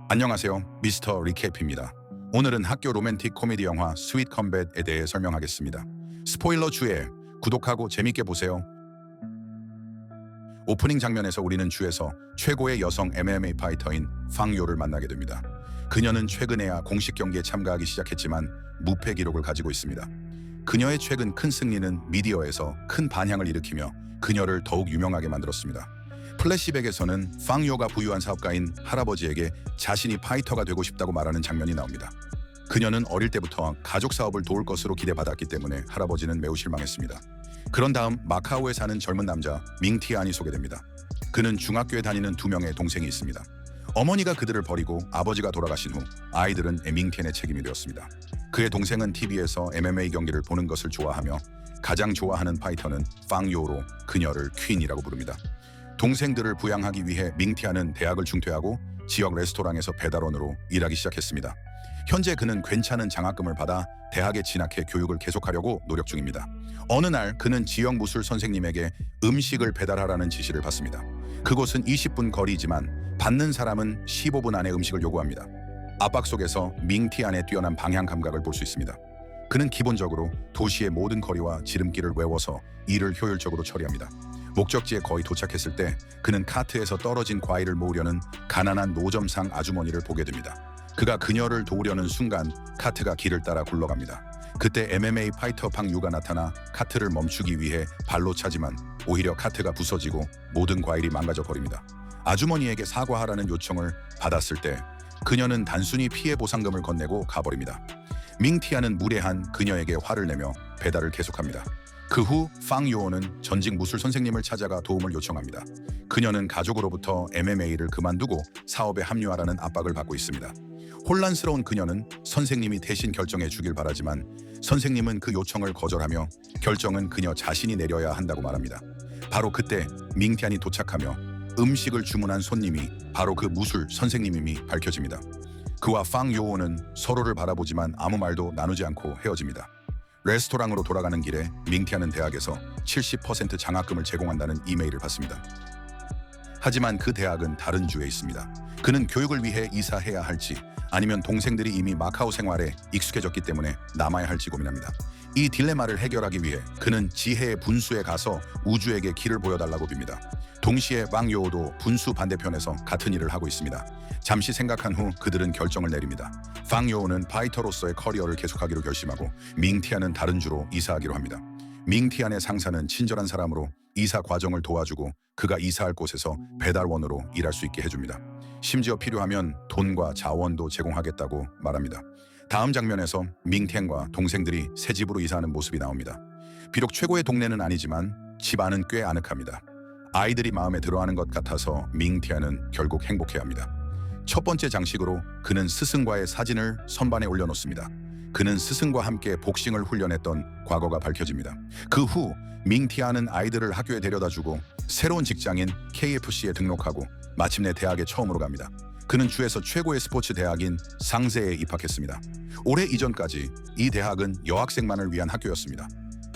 안녕하세요. 미스터 리캡입니다. 오늘은 학교 로맨틱 코미디 영화 스윗 컴뱃에 대해 설명하겠습니다. 스포일러 주의, 구독하고 재밌게 보세요. 오프닝 장면에서 우리는 주에서 최고의 여성 MMA 파이터인 팡요를 만나게 됩니다. 그녀는 최근에야 공식 경기에 참가하기 시작했지만 무패 기록을 가지고 있습니다. 그녀의 최근 큰 승리는 미디어에서 큰 반향을 일으키며 그녀를 더욱 유명하게 만들었습니다. 플래시백에서는 팡요가 부유한 사업가인 할아버지에게 자신이 파이터가 되고 싶다고 말하는 장면이 나옵니다. 그녀는 어릴 때부터 가족 사업을 도울 것으로 기대받았기 때문에 할아버지는 매우 실망했습니다. 그런 다음 마카오에 사는 젊은 남자 밍티안이 소개됩니다. 그는 중학교에 다니는 2명의 동생이 있습니다. 어머니가 그들을 버리고 아버지가 돌아가신 후 아이들은 밍티안의 책임이 되었습니다. 그의 동생은 TV에서 MMA 경기를 보는 것을 좋아하며 가장 좋아하는 파이터는 팡요로 그녀를 퀸이라고 부릅니다. 동생들을 부양하기 위해 밍티안은 대학을 중퇴하고 지역 레스토랑에서 배달원으로 일하기 시작했습니다. 현재 그는 괜찮은 장학금을 받아 대학에 진학해 교육을 계속하려고 노력 중입니다. 어느 날 그는 지역 무술 선생님에게 음식을 배달하라는 지시를 받습니다. 그곳은 20분 거리이지만 받는 사람은 15분 안에 음식을 요구합니다. 압박 속에서 밍티안의 뛰어난 방향 감각을 볼 수 있습니다. 그는 기본적으로 도시의 모든 거리와 지름길을 외워서 일을 효율적으로 처리합니다. 목적지에 거의 도착했을 때 그는 카트에서 떨어진 과일을 모으려는 가난한 노점상 아주머니를 보게 됩니다. 그가 그녀를 도우려는 순간 카트가 길을 따라 굴러갑니다. 그때 MMA 파이터 팡유가 나타나 카트를 멈추기 위해 발로 차지만 오히려 카트가 부서지고 모든 과일이 망가져 버립니다. 아주머니에게 사과하라는 요청을 받았을 때 그녀는 단순히 피해 보상금을 건네고 가버립니다. 밍티안은 무례한 그녀에게 화를 내며 배달을 계속합니다. 그 후 팡요는 전직 무술 선생님을 찾아가 도움을 요청합니다. 그녀는 가족으로부터 MMA를 그만두고 사업에 합류하라는 압박을 받고 있습니다. 혼란스러운 그녀는 선생님이 대신 결정해 주길 바라지만 선생님은 그 요청을 거절하며 결정은 그녀 자신이 내려야 한다고 말합니다. 바로 그때 밍티안이 도착하며 음식을 주문한 손님이 바로 그 무술 선생님임이 밝혀집니다. 그와 팡요는 서로를 바라보지만 아무 말도 나누지 않고 헤어집니다. 레스토랑으로 돌아가는 길에 밍티안은 대학에서 70% 장학금을 제공한다는 이메일을 받습니다. 하지만 그 대학은 다른 주에 있습니다. 그는 교육을 위해 이사해야 할지 아니면 동생들이 이미 마카오 생활에 익숙해졌기 때문에 남아야 할지 고민합니다. 이 딜레마를 해결하기 위해 그는 지혜의 분수에 가서 우주에게 길을 보여달라고 빕니다. 동시에 팡요도 분수 반대편에서 같은 일을 하고 있습니다. 잠시 생각한 후 그들은 결정을 내립니다. 팡요는 파이터로서의 커리어를 계속하기로 결심하고 밍티안은 다른 주로 이사하기로 합니다. 밍티안의 상사는 친절한 사람으로 이사 과정을 도와주고 그가 이사할 곳에서 배달원으로 일할 수 있게 해줍니다. 심지어 필요하면 돈과 자원도 제공하겠다고 말합니다. 다음 장면에서 밍티안과 동생들이 새 집으로 이사하는 모습이 나옵니다. 비록 최고의 동네는 아니지만 집 안은 꽤 아늑합니다. 아이들이 마음에 들어하는 것 같아서 밍티안은 결국 행복해합니다. 첫 번째 장식으로 그는 스승과의 사진을 선반에 올려놓습니다. 그는 스승과 함께 복싱을 훈련했던 과거가 밝혀집니다. 그 후 밍티안은 아이들을 학교에 데려다주고 새로운 직장인 KFC에 등록하고 마침내 대학에 처음으로 갑니다. 그는 주에서 최고의 스포츠 대학인 상세에 입학했습니다. 오래 이전까지 이 대학은 여학생만을 위한 학교였습니다.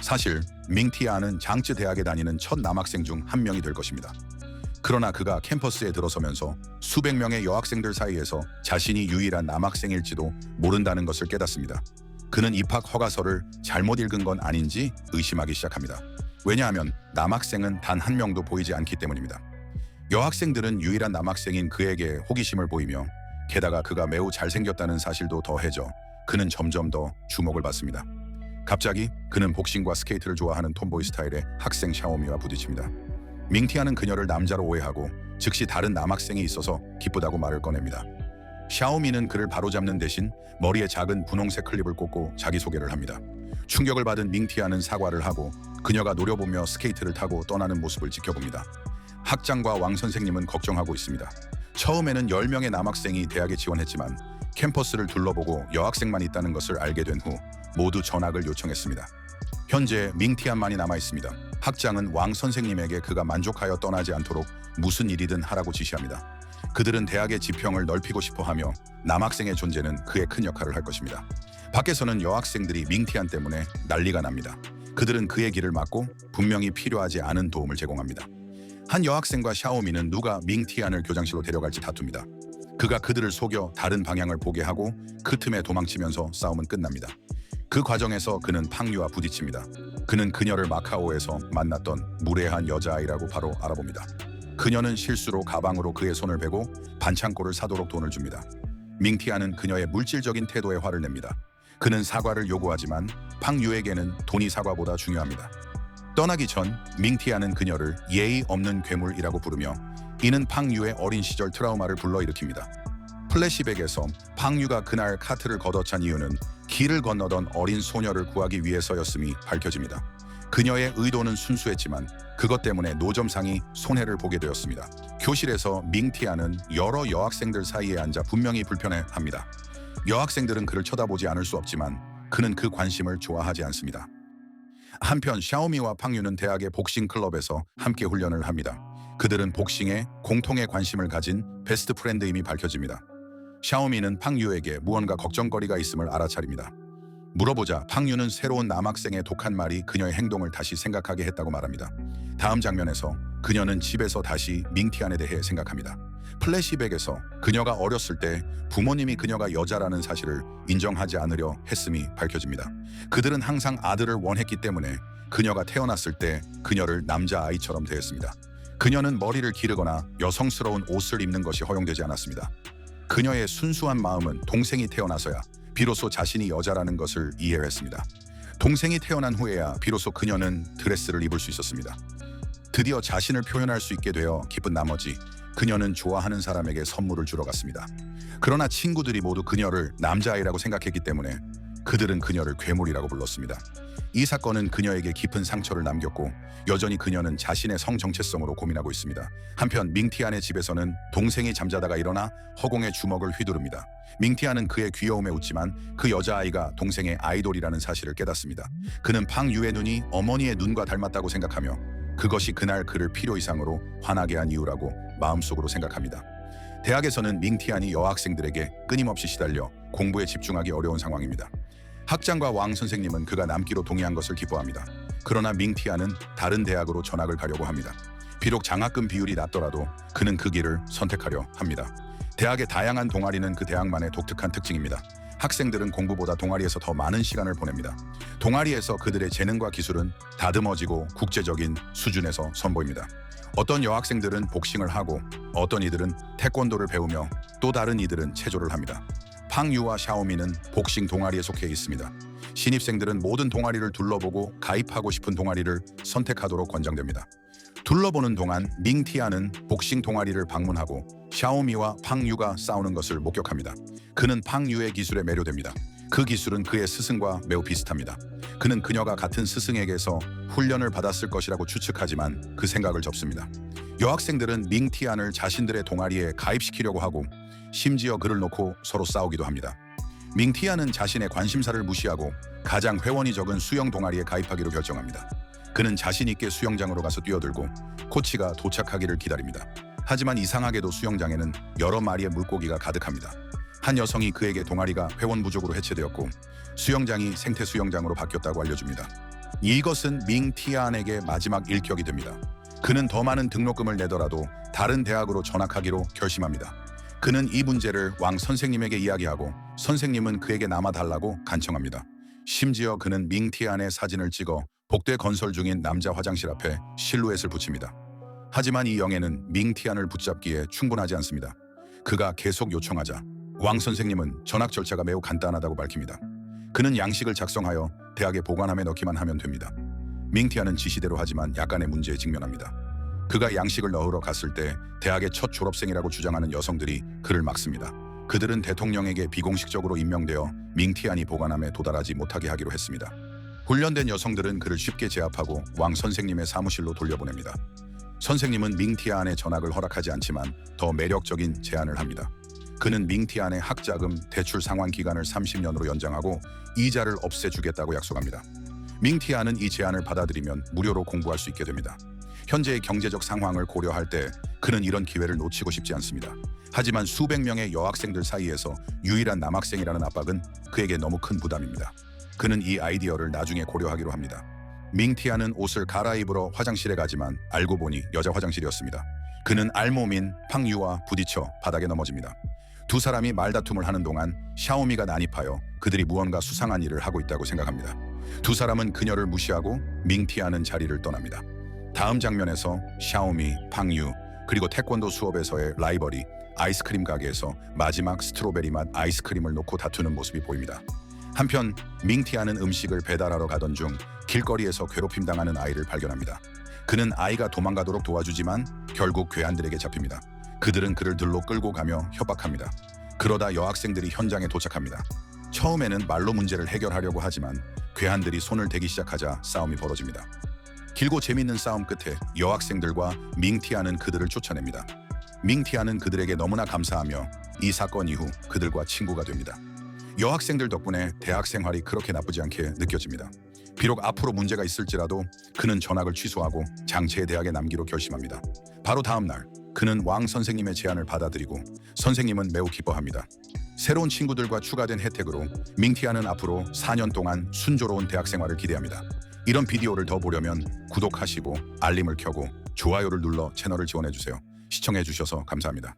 사실 밍티안은 장쯔 대학에 다니는 첫 남학생 중 한 명이 될 것입니다. 그러나 그가 캠퍼스에 들어서면서 수백 명의 여학생들 사이에서 자신이 유일한 남학생일지도 모른다는 것을 깨닫습니다. 그는 입학 허가서를 잘못 읽은 건 아닌지 의심하기 시작합니다. 왜냐하면 남학생은 단 한 명도 보이지 않기 때문입니다. 여학생들은 유일한 남학생인 그에게 호기심을 보이며 게다가 그가 매우 잘생겼다는 사실도 더해져 그는 점점 더 주목을 받습니다. 갑자기 그는 복싱과 스케이트를 좋아하는 톰보이 스타일의 학생 샤오미와 부딪힙니다. 밍티안은 그녀를 남자로 오해하고 즉시 다른 남학생이 있어서 기쁘다고 말을 꺼냅니다. 샤오미는 그를 바로잡는 대신 머리에 작은 분홍색 클립을 꽂고 자기소개를 합니다. 충격을 받은 밍티안은 사과를 하고 그녀가 노려보며 스케이트를 타고 떠나는 모습을 지켜봅니다. 학장과 왕 선생님은 걱정하고 있습니다. 처음에는 10명의 남학생이 대학에 지원했지만 캠퍼스를 둘러보고 여학생만 있다는 것을 알게 된 후 모두 전학을 요청했습니다. 현재 밍티안만이 남아있습니다. 학장은 왕 선생님에게 그가 만족하여 떠나지 않도록 무슨 일이든 하라고 지시합니다. 그들은 대학의 지평을 넓히고 싶어하며 남학생의 존재는 그의 큰 역할을 할 것입니다. 밖에서는 여학생들이 밍티안 때문에 난리가 납니다. 그들은 그의 길을 막고 분명히 필요하지 않은 도움을 제공합니다. 한 여학생과 샤오미는 누가 밍티안을 교장실로 데려갈지 다툽니다. 그가 그들을 속여 다른 방향을 보게 하고 그 틈에 도망치면서 싸움은 끝납니다. 그 과정에서 그는 팡유와 부딪힙니다. 그는 그녀를 마카오에서 만났던 무례한 여자아이라고 바로 알아봅니다. 그녀는 실수로 가방으로 그의 손을 베고 반창고를 사도록 돈을 줍니다. 밍티안은 그녀의 물질적인 태도에 화를 냅니다. 그는 사과를 요구하지만 팡유에게는 돈이 사과보다 중요합니다. 떠나기 전 밍티안은 그녀를 예의 없는 괴물이라고 부르며 이는 팡유의 어린 시절 트라우마를 불러일으킵니다. 플래시백에서 팡유가 그날 카트를 걷어찬 이유는 길을 건너던 어린 소녀를 구하기 위해서였음이 밝혀집니다. 그녀의 의도는 순수했지만 그것 때문에 노점상이 손해를 보게 되었습니다. 교실에서 밍티안은 여러 여학생들 사이에 앉아 분명히 불편해합니다. 여학생들은 그를 쳐다보지 않을 수 없지만 그는 그 관심을 좋아하지 않습니다. 한편 샤오미와 팡유는 대학의 복싱 클럽에서 함께 훈련을 합니다. 그들은 복싱에 공통의 관심을 가진 베스트 프렌드임이 밝혀집니다. 샤오미는 팡유에게 무언가 걱정거리가 있음을 알아차립니다. 물어보자 팡유는 새로운 남학생의 독한 말이 그녀의 행동을 다시 생각하게 했다고 말합니다. 다음 장면에서 그녀는 집에서 다시 밍티안에 대해 생각합니다. 플래시백에서 그녀가 어렸을 때 부모님이 그녀가 여자라는 사실을 인정하지 않으려 했음이 밝혀집니다. 그들은 항상 아들을 원했기 때문에 그녀가 태어났을 때 그녀를 남자아이처럼 대했습니다. 그녀는 머리를 기르거나 여성스러운 옷을 입는 것이 허용되지 않았습니다. 그녀의 순수한 마음은 동생이 태어나서야 비로소 자신이 여자라는 것을 이해했습니다. 동생이 태어난 후에야 비로소 그녀는 드레스를 입을 수 있었습니다. 드디어 자신을 표현할 수 있게 되어 기쁜 나머지 그녀는 좋아하는 사람에게 선물을 주러 갔습니다. 그러나 친구들이 모두 그녀를 남자아이라고 생각했기 때문에 그들은 그녀를 괴물이라고 불렀습니다. 이 사건은 그녀에게 깊은 상처를 남겼고 여전히 그녀는 자신의 성 정체성으로 고민하고 있습니다. 한편 밍티안의 집에서는 동생이 잠자다가 일어나 허공에 주먹을 휘두릅니다. 밍티안은 그의 귀여움에 웃지만 그 여자아이가 동생의 아이돌이라는 사실을 깨닫습니다. 그는 팡유의 눈이 어머니의 눈과 닮았다고 생각하며 그것이 그날 그를 필요 이상으로 화나게 한 이유라고 마음속으로 생각합니다. 대학에서는 밍티안이 여학생들에게 끊임없이 시달려 공부에 집중하기 어려운 상황입니다. 학장과 왕 선생님은 그가 남기로 동의한 것을 기뻐합니다. 그러나 밍티안은 다른 대학으로 전학을 가려고 합니다. 비록 장학금 비율이 낮더라도 그는 그 길을 선택하려 합니다. 대학의 다양한 동아리는 그 대학만의 독특한 특징입니다. 학생들은 공부보다 동아리에서 더 많은 시간을 보냅니다. 동아리에서 그들의 재능과 기술은 다듬어지고 국제적인 수준에서 선보입니다. 어떤 여학생들은 복싱을 하고 어떤 이들은 태권도를 배우며 또 다른 이들은 체조를 합니다. 팡유와 샤오미는 복싱 동아리에 속해 있습니다. 신입생들은 모든 동아리를 둘러보고 가입하고 싶은 동아리를 선택하도록 권장됩니다. 둘러보는 동안 밍티안은 복싱 동아리를 방문하고 샤오미와 팡유가 싸우는 것을 목격합니다. 그는 팡유의 기술에 매료됩니다. 그 기술은 그의 스승과 매우 비슷합니다. 그는 그녀가 같은 스승에게서 훈련을 받았을 것이라고 추측하지만 그 생각을 접습니다. 여학생들은 밍티안을 자신들의 동아리에 가입시키려고 하고 심지어 그를 놓고 서로 싸우기도 합니다. 밍티안은 자신의 관심사를 무시하고 가장 회원이 적은 수영 동아리에 가입하기로 결정합니다. 그는 자신 있게 수영장으로 가서 뛰어들고 코치가 도착하기를 기다립니다. 하지만 이상하게도 수영장에는 여러 마리의 물고기가 가득합니다. 한 여성이 그에게 동아리가 회원 부족으로 해체되었고 수영장이 생태 수영장으로 바뀌었다고 알려줍니다. 이것은 밍티안에게 마지막 일격이 됩니다. 그는 더 많은 등록금을 내더라도 다른 대학으로 전학하기로 결심합니다. 그는 이 문제를 왕 선생님에게 이야기하고 선생님은 그에게 남아달라고 간청합니다. 심지어 그는 밍티안의 사진을 찍어 복대 건설 중인 남자 화장실 앞에 실루엣을 붙입니다. 하지만 이 영예는 밍티안을 붙잡기에 충분하지 않습니다. 그가 계속 요청하자 왕 선생님은 전학 절차가 매우 간단하다고 밝힙니다. 그는 양식을 작성하여 대학의 보관함에 넣기만 하면 됩니다. 밍티안은 지시대로 하지만 약간의 문제에 직면합니다. 그가 양식을 넣으러 갔을 때 대학의 첫 졸업생이라고 주장하는 여성들이 그를 막습니다. 그들은 대통령에게 비공식적으로 임명되어 밍티안이 보관함에 도달하지 못하게 하기로 했습니다. 훈련된 여성들은 그를 쉽게 제압하고 왕 선생님의 사무실로 돌려보냅니다. 선생님은 밍티안의 전학을 허락하지 않지만 더 매력적인 제안을 합니다. 그는 밍티안의 학자금 대출 상환 기간을 30년으로 연장하고 이자를 없애주겠다고 약속합니다. 밍티안은 이 제안을 받아들이면 무료로 공부할 수 있게 됩니다. 현재의 경제적 상황을 고려할 때 그는 이런 기회를 놓치고 싶지 않습니다. 하지만 수백 명의 여학생들 사이에서 유일한 남학생이라는 압박은 그에게 너무 큰 부담입니다. 그는 이 아이디어를 나중에 고려하기로 합니다. 밍티아는 옷을 갈아입으러 화장실에 가지만 알고 보니 여자 화장실이었습니다. 그는 알몸인 팡유와 부딪혀 바닥에 넘어집니다. 두 사람이 말다툼을 하는 동안 샤오미가 난입하여 그들이 무언가 수상한 일을 하고 있다고 생각합니다. 두 사람은 그녀를 무시하고 밍티아는 자리를 떠납니다. 다음 장면에서 샤오미, 팡유, 그리고 태권도 수업에서의 라이벌이 아이스크림 가게에서 마지막 스트로베리 맛 아이스크림을 놓고 다투는 모습이 보입니다. 한편 밍티아는 음식을 배달하러 가던 중 길거리에서 괴롭힘 당하는 아이를 발견합니다. 그는 아이가 도망가도록 도와주지만 결국 괴한들에게 잡힙니다. 그들은 그를 들로 끌고 가며 협박합니다. 그러다 여학생들이 현장에 도착합니다. 처음에는 말로 문제를 해결하려고 하지만 괴한들이 손을 대기 시작하자 싸움이 벌어집니다. 길고 재밌는 싸움 끝에 여학생들과 밍티아는 그들을 쫓아냅니다. 밍티아는 그들에게 너무나 감사하며 이 사건 이후 그들과 친구가 됩니다. 여학생들 덕분에 대학 생활이 그렇게 나쁘지 않게 느껴집니다. 비록 앞으로 문제가 있을지라도 그는 전학을 취소하고 장체의 대학에 남기로 결심합니다. 바로 다음 날 그는 왕 선생님의 제안을 받아들이고 선생님은 매우 기뻐합니다. 새로운 친구들과 추가된 혜택으로 밍티아는 앞으로 4년 동안 순조로운 대학 생활을 기대합니다. 이런 비디오를 더 보려면 구독하시고 알림을 켜고 좋아요를 눌러 채널을 지원해주세요. 시청해주셔서 감사합니다.